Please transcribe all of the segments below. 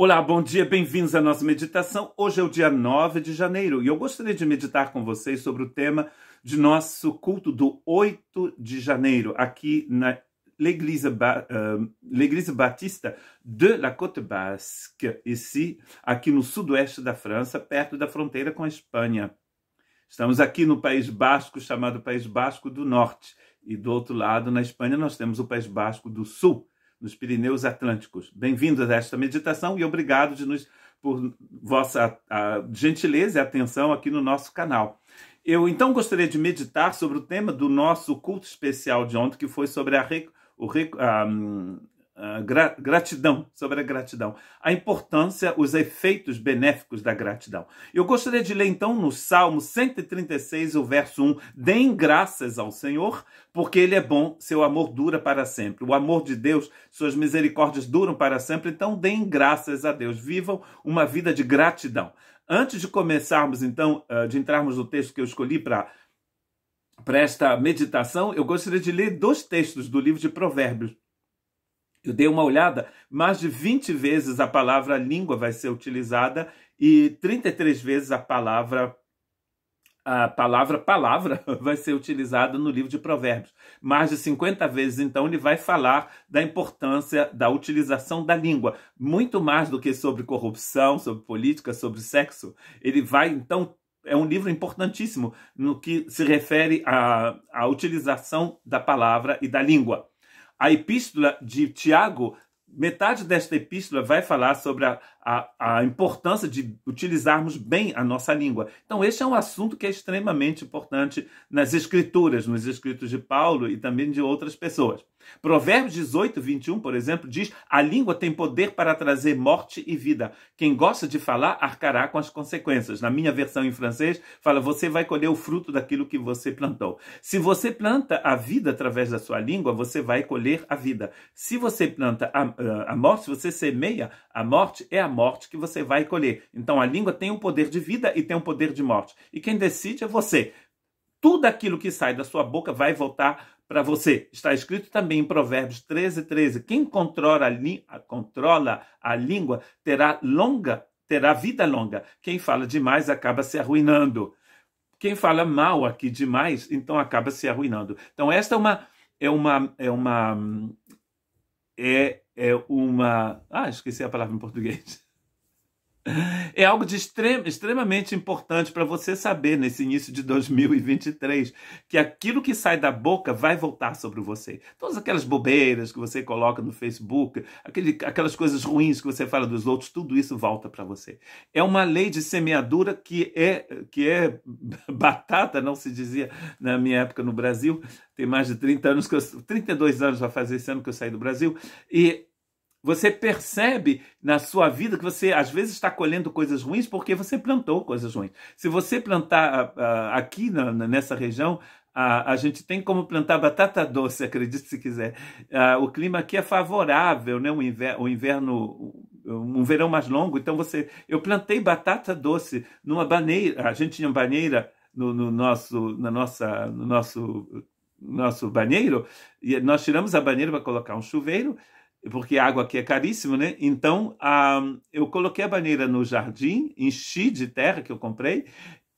Olá, bom dia, bem-vindos à nossa meditação. Hoje é o dia 9 de janeiro e eu gostaria de meditar com vocês sobre o tema de nosso culto do 8 de janeiro, aqui na l'Église Baptiste de la Côte Basque, aqui no sudoeste da França, perto da fronteira com a Espanha. Estamos aqui no País Basco, chamado País Basco do Norte, e do outro lado, na Espanha, nós temos o País Basco do Sul, nos Pirineus Atlânticos. Bem-vindos a esta meditação e obrigado por vossa gentileza e atenção aqui no nosso canal. Eu, então, gostaria de meditar sobre o tema do nosso culto especial de ontem, que foi sobre gratidão, sobre a gratidão, a importância, os efeitos benéficos da gratidão. Eu gostaria de ler então no Salmo 136, o verso 1, deem graças ao Senhor, porque Ele é bom, seu amor dura para sempre. O amor de Deus, suas misericórdias duram para sempre, então deem graças a Deus, vivam uma vida de gratidão. Antes de começarmos então, de entrarmos no texto que eu escolhi para esta meditação, eu gostaria de ler dois textos do livro de Provérbios. Eu dei uma olhada, mais de 20 vezes a palavra língua vai ser utilizada e 33 vezes a palavra vai ser utilizada no livro de Provérbios. Mais de 50 vezes, então, ele vai falar da importância da utilização da língua. Muito mais do que sobre corrupção, sobre política, sobre sexo. Ele vai, então, é um livro importantíssimo no que se refere à utilização da palavra e da língua. A epístola de Tiago, metade desta epístola vai falar sobre a importância de utilizarmos bem a nossa língua. Então, este é um assunto que é extremamente importante nas Escrituras, nos escritos de Paulo e também de outras pessoas. Provérbios 18, 21, por exemplo, diz: a língua tem poder para trazer morte e vida. Quem gosta de falar, arcará com as consequências. Na minha versão em francês, fala: você vai colher o fruto daquilo que você plantou. Se você planta a vida através da sua língua, você vai colher a vida. Se você planta a morte, se você semeia a morte, é a morte que você vai colher. Então, a língua tem um poder de vida e tem um poder de morte. E quem decide é você. Tudo aquilo que sai da sua boca vai voltar para você. Está escrito também em Provérbios 13, 13. Quem controla a língua terá vida longa. Quem fala demais acaba se arruinando. Quem fala mal aqui demais, então acaba se arruinando. Então esta esqueci a palavra em português. É algo de extremamente importante para você saber nesse início de 2023, que aquilo que sai da boca vai voltar sobre você. Todas aquelas bobeiras que você coloca no Facebook, aquelas coisas ruins que você fala dos outros, tudo isso volta para você. É uma lei de semeadura que é batata, não se dizia na minha época no Brasil. Tem mais de 32 anos vai fazer esse ano que eu saí do Brasil, e você percebe na sua vida que você, às vezes, está colhendo coisas ruins porque você plantou coisas ruins. Se você plantar aqui nessa região, a gente tem como plantar batata doce, acredite se quiser. O clima aqui é favorável, né? Um verão mais longo. Então, eu plantei batata doce numa baneira. A gente tinha uma baneira no nosso banheiro, e nós tiramos a baneira para colocar um chuveiro, porque a água aqui é caríssima, né? Então, eu coloquei a baneira no jardim, enchi de terra que eu comprei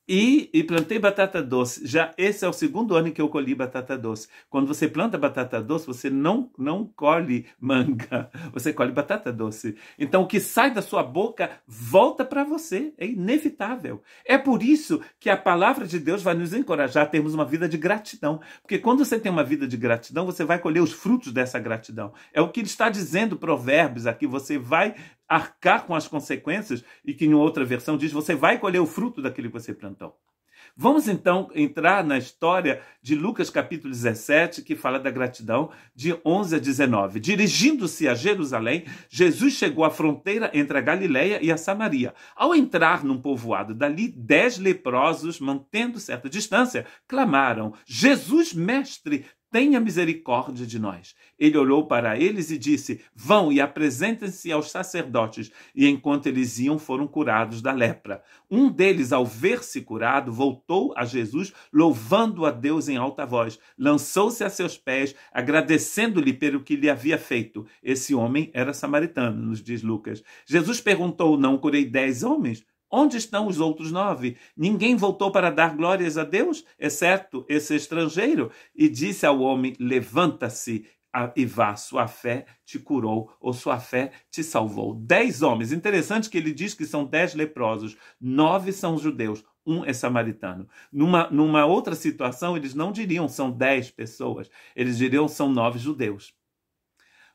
e plantei batata doce. Já esse é o segundo ano em que eu colhi batata doce. Quando você planta batata doce, você não colhe manga, você colhe batata doce. Então, o que sai da sua boca volta para você, é inevitável. É por isso que a palavra de Deus vai nos encorajar a termos uma vida de gratidão. Porque quando você tem uma vida de gratidão, você vai colher os frutos dessa gratidão. É o que ele está dizendo, Provérbios, aqui. Você vai arcar com as consequências, e que em outra versão diz: você vai colher o fruto daquilo que você plantou. Vamos então entrar na história de Lucas capítulo 17, que fala da gratidão, de 11 a 19. Dirigindo-se a Jerusalém, Jesus chegou à fronteira entre a Galileia e a Samaria. Ao entrar num povoado dali, 10 leprosos, mantendo certa distância, clamaram: Jesus, mestre, tenha misericórdia de nós. Ele olhou para eles e disse: vão e apresentem-se aos sacerdotes. E enquanto eles iam, foram curados da lepra. Um deles, ao ver-se curado, voltou a Jesus, louvando a Deus em alta voz. Lançou-se a seus pés, agradecendo-lhe pelo que lhe havia feito. Esse homem era samaritano, nos diz Lucas. Jesus perguntou: não curei 10 homens? Onde estão os outros 9? Ninguém voltou para dar glórias a Deus, exceto esse estrangeiro? E disse ao homem: levanta-se e vá, sua fé te curou, ou sua fé te salvou. 10 homens. Interessante que ele diz que são 10 leprosos. 9 são judeus. 1 é samaritano. Numa outra situação, eles não diriam são 10 pessoas. Eles diriam são 9 judeus.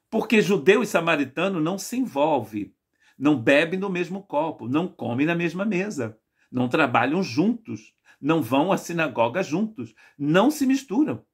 Porque judeu e samaritano não se envolvem. Não bebem no mesmo copo, não comem na mesma mesa, não trabalham juntos, não vão à sinagoga juntos, não se misturam.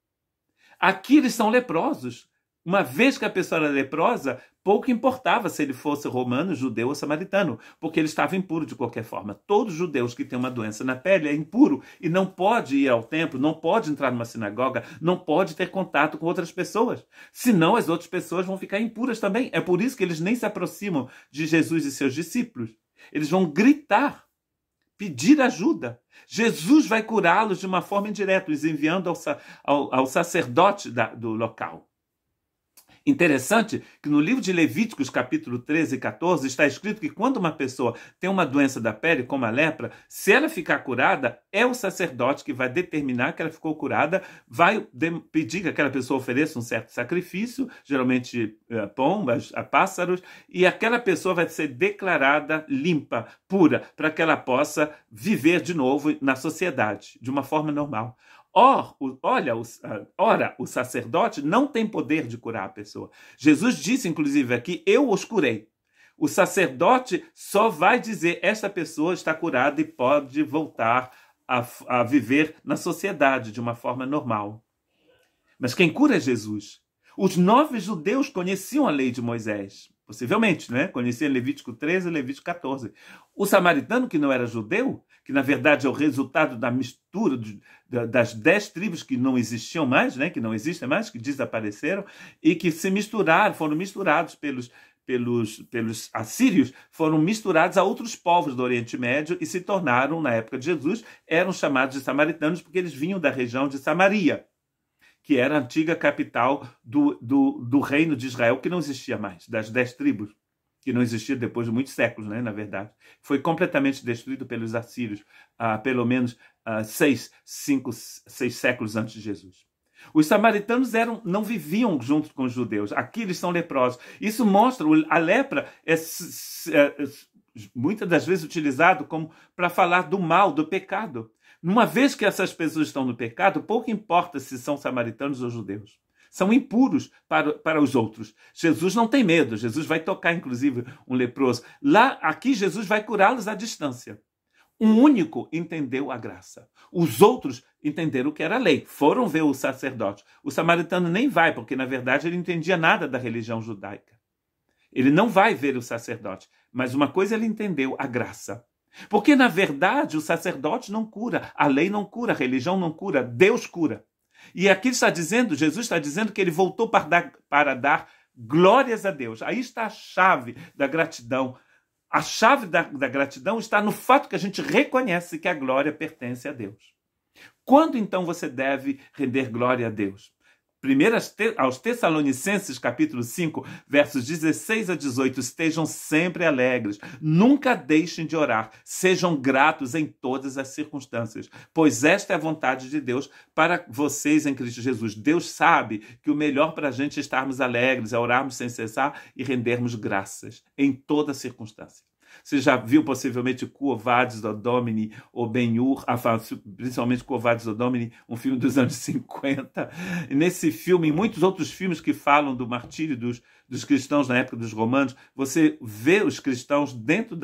Aqui eles são leprosos. Uma vez que a pessoa era leprosa, pouco importava se ele fosse romano, judeu ou samaritano, porque ele estava impuro de qualquer forma. Todos os judeus que têm uma doença na pele é impuro e não pode ir ao templo, não pode entrar numa sinagoga, não pode ter contato com outras pessoas. Senão as outras pessoas vão ficar impuras também. É por isso que eles nem se aproximam de Jesus e seus discípulos. Eles vão gritar, pedir ajuda. Jesus vai curá-los de uma forma indireta, os enviando ao sacerdote do local. Interessante que no livro de Levíticos, capítulo 13 e 14, está escrito que quando uma pessoa tem uma doença da pele, como a lepra, se ela ficar curada, é o sacerdote que vai determinar que ela ficou curada, vai pedir que aquela pessoa ofereça um certo sacrifício, geralmente pombas, pássaros, e aquela pessoa vai ser declarada limpa, pura, para que ela possa viver de novo na sociedade, de uma forma normal. Ora, o sacerdote não tem poder de curar a pessoa. Jesus disse, inclusive, aqui: eu os curei. O sacerdote só vai dizer: esta pessoa está curada e pode voltar a viver na sociedade de uma forma normal. Mas quem cura é Jesus. Os 9 judeus conheciam a lei de Moisés, possivelmente, né? Conheciam Levítico 13 e Levítico 14. O samaritano, que não era judeu, que na verdade é o resultado da mistura das 10 tribos que não existiam mais, né? Que não existem mais, que desapareceram, e que se misturaram, foram misturados pelos assírios, foram misturados a outros povos do Oriente Médio e se tornaram, na época de Jesus, eram chamados de samaritanos porque eles vinham da região de Samaria, que era a antiga capital do reino de Israel, que não existia mais, das 10 tribos, que não existia depois de muitos séculos, né, na verdade. Foi completamente destruído pelos assírios, pelo menos 6 séculos antes de Jesus. Os samaritanos não viviam junto com os judeus. Aqui eles são leprosos. Isso mostra, a lepra é muitas das vezes utilizado como para falar do mal, do pecado. Uma vez que essas pessoas estão no pecado, pouco importa se são samaritanos ou judeus. São impuros para os outros. Jesus não tem medo. Jesus vai tocar, inclusive, um leproso. Aqui, Jesus vai curá-los à distância. Um único entendeu a graça. Os outros entenderam o que era a lei. Foram ver o sacerdote. O samaritano nem vai, porque, na verdade, ele não entendia nada da religião judaica. Ele não vai ver o sacerdote. Mas uma coisa ele entendeu, a graça. Porque, na verdade, o sacerdote não cura, a lei não cura, a religião não cura, Deus cura. E aqui está dizendo, Jesus está dizendo que ele voltou para dar glórias a Deus. Aí está a chave da gratidão. A chave da gratidão está no fato que a gente reconhece que a glória pertence a Deus. Quando então você deve render glória a Deus? Primeiro aos Tessalonicenses, capítulo 5, versos 16 a 18, estejam sempre alegres, nunca deixem de orar, sejam gratos em todas as circunstâncias, pois esta é a vontade de Deus para vocês em Cristo Jesus. Deus sabe que o melhor para a gente é estarmos alegres, é orarmos sem cessar e rendermos graças em toda circunstância. Você já viu possivelmente Quo Vadis Domini ou Ben-Hur, principalmente Quo Vadis Domini, um filme dos anos 50. E nesse filme, e muitos outros filmes que falam do martírio dos cristãos na época dos romanos, você vê os cristãos dentro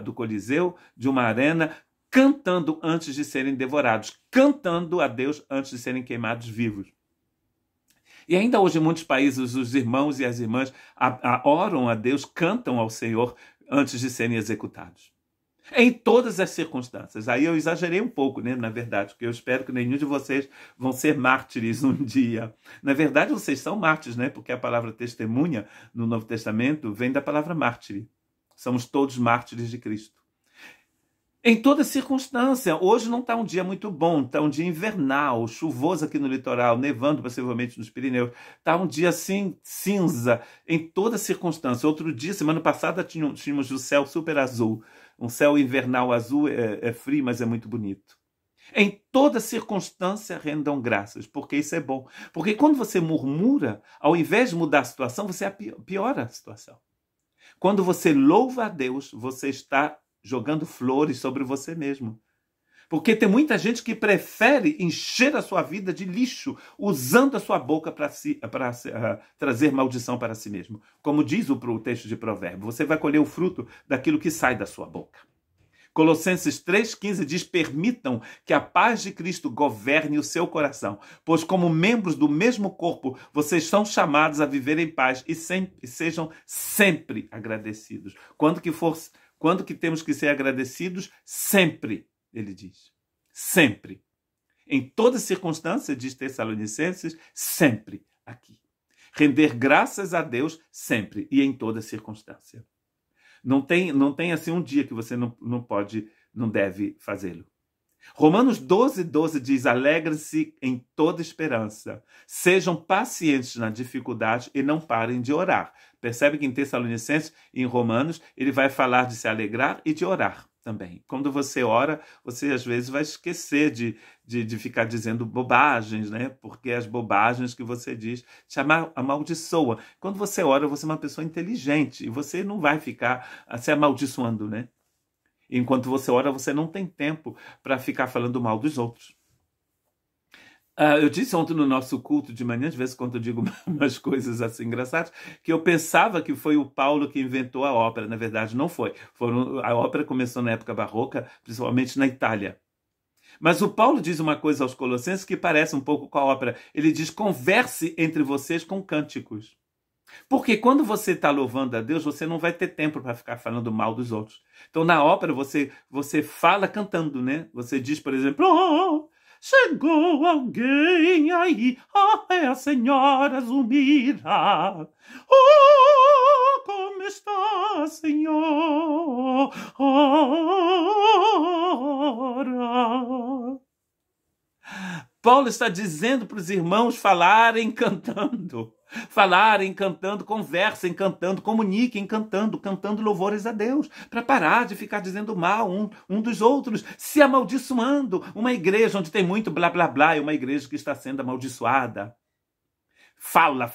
do Coliseu, de uma arena, cantando antes de serem devorados, cantando a Deus antes de serem queimados vivos. E ainda hoje em muitos países os irmãos e as irmãs oram a Deus, cantam ao Senhor antes de serem executados. Em todas as circunstâncias. Aí eu exagerei um pouco, né, na verdade, porque eu espero que nenhum de vocês vão ser mártires um dia. Na verdade, vocês são mártires, né, porque a palavra testemunha no Novo Testamento vem da palavra mártire. Somos todos mártires de Cristo. Em toda circunstância. Hoje não está um dia muito bom, está um dia invernal, chuvoso aqui no litoral, nevando possivelmente nos Pirineus. Está um dia assim, cinza, em toda circunstância. Outro dia, semana passada, tínhamos o céu super azul. Um céu invernal azul é frio, mas é muito bonito. Em toda circunstância rendam graças, porque isso é bom. Porque quando você murmura, ao invés de mudar a situação, você piora a situação. Quando você louva a Deus, você está jogando flores sobre você mesmo. Porque tem muita gente que prefere encher a sua vida de lixo, usando a sua boca para trazer maldição para si mesmo. Como diz o texto de Provérbios, você vai colher o fruto daquilo que sai da sua boca. Colossenses 3,15 diz: permitam que a paz de Cristo governe o seu coração, pois como membros do mesmo corpo, vocês são chamados a viver em paz e sejam sempre agradecidos. Quando que temos que ser agradecidos? Sempre, ele diz. Sempre. Em toda circunstância, diz Tessalonicenses, sempre aqui. Render graças a Deus sempre e em toda circunstância. Não tem assim um dia que você não deve fazê-lo. Romanos 12,12 diz: alegre-se em toda esperança, sejam pacientes na dificuldade e não parem de orar. Percebe que em Tessalonicenses e em Romanos ele vai falar de se alegrar e de orar também. Quando você ora, você às vezes vai esquecer de ficar dizendo bobagens, né? Porque as bobagens que você diz te amaldiçoa. Quando você ora, você é uma pessoa inteligente e você não vai ficar se amaldiçoando, né? Enquanto você ora, você não tem tempo para ficar falando mal dos outros. Eu disse ontem no nosso culto de manhã, de vez em quando eu digo umas coisas assim engraçadas, que eu pensava que foi o Paulo que inventou a ópera. Na verdade, não foi. A ópera começou na época barroca, principalmente na Itália. Mas o Paulo diz uma coisa aos Colossenses que parece um pouco com a ópera. Ele diz: converse entre vocês com cânticos. Porque quando você está louvando a Deus, você não vai ter tempo para ficar falando mal dos outros. Então, na ópera, você fala cantando, né? Você diz, por exemplo: oh, chegou alguém aí, é a senhora Zumira. Oh, como está, senhora? Paulo está dizendo para os irmãos falarem cantando. Falarem cantando, conversem cantando, comuniquem cantando louvores a Deus, para parar de ficar dizendo mal um dos outros, se amaldiçoando. Uma igreja onde tem muito blá blá blá é uma igreja que está sendo amaldiçoada. Fala,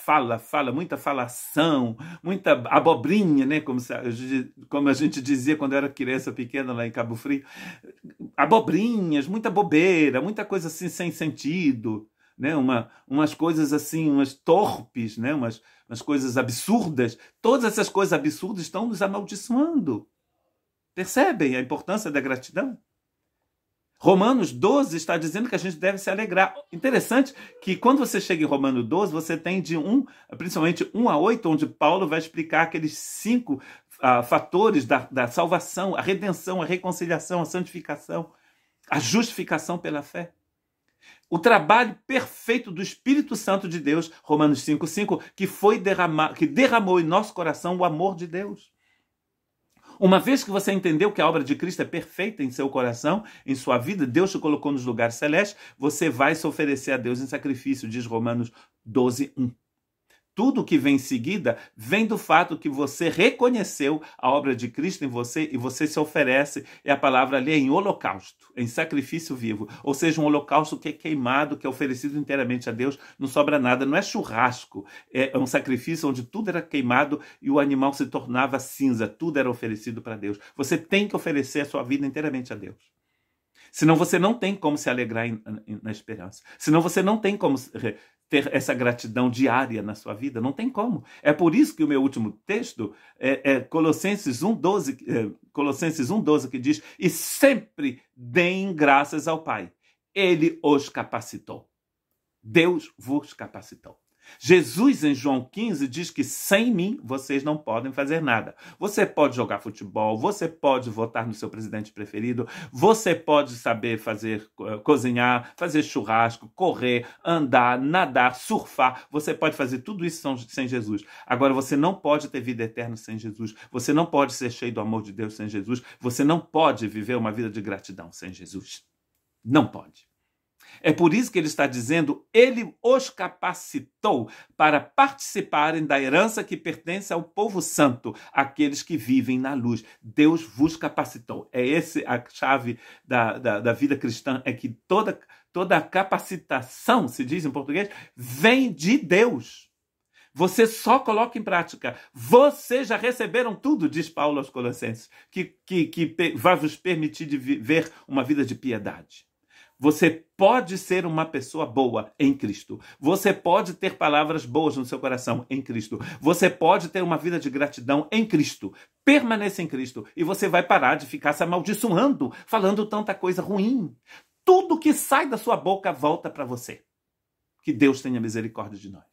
muita falação, muita abobrinha, né? Como a gente dizia quando eu era criança pequena lá em Cabo Frio. Abobrinhas, muita bobeira, muita coisa assim sem sentido, né? Umas coisas assim, umas torpes, né? umas coisas absurdas. Todas essas coisas absurdas estão nos amaldiçoando. Percebem a importância da gratidão? Romanos 12 está dizendo que a gente deve se alegrar. Interessante que quando você chega em Romanos 12, você tem principalmente 1 a 8, onde Paulo vai explicar aqueles 5 fatores da salvação, a redenção, a reconciliação, a santificação, a justificação pela fé. O trabalho perfeito do Espírito Santo de Deus, Romanos 5,5, que derramou em nosso coração o amor de Deus. Uma vez que você entendeu que a obra de Cristo é perfeita em seu coração, em sua vida, Deus te colocou nos lugares celestes, você vai se oferecer a Deus em sacrifício, diz Romanos 12:1. Tudo que vem em seguida vem do fato que você reconheceu a obra de Cristo em você e você se oferece, e a palavra ali é em holocausto, em sacrifício vivo. Ou seja, um holocausto que é queimado, que é oferecido inteiramente a Deus, não sobra nada, não é churrasco, é um sacrifício onde tudo era queimado e o animal se tornava cinza, tudo era oferecido para Deus. Você tem que oferecer a sua vida inteiramente a Deus. Senão você não tem como se alegrar na esperança. Senão você não tem como ter essa gratidão diária na sua vida. Não tem como. É por isso que o meu último texto é Colossenses 1,12, que diz: e sempre deem graças ao Pai. Ele os capacitou. Deus vos capacitou. Jesus, em João 15, diz que sem mim vocês não podem fazer nada. Você pode jogar futebol, você pode votar no seu presidente preferido, você pode saber fazer, cozinhar, fazer churrasco, correr, andar, nadar, surfar. Você pode fazer tudo isso sem Jesus. Agora, você não pode ter vida eterna sem Jesus. Você não pode ser cheio do amor de Deus sem Jesus. Você não pode viver uma vida de gratidão sem Jesus. Não pode. É por isso que ele está dizendo, ele os capacitou para participarem da herança que pertence ao povo santo, aqueles que vivem na luz. Deus vos capacitou. É essa a chave da vida cristã, é que toda a capacitação, se diz em português, vem de Deus. Você só coloca em prática. Vocês já receberam tudo, diz Paulo aos Colossenses, que vai vos permitir de viver uma vida de piedade. Você pode ser uma pessoa boa em Cristo. Você pode ter palavras boas no seu coração em Cristo. Você pode ter uma vida de gratidão em Cristo. Permaneça em Cristo e você vai parar de ficar se amaldiçoando, falando tanta coisa ruim. Tudo que sai da sua boca volta para você. Que Deus tenha misericórdia de nós.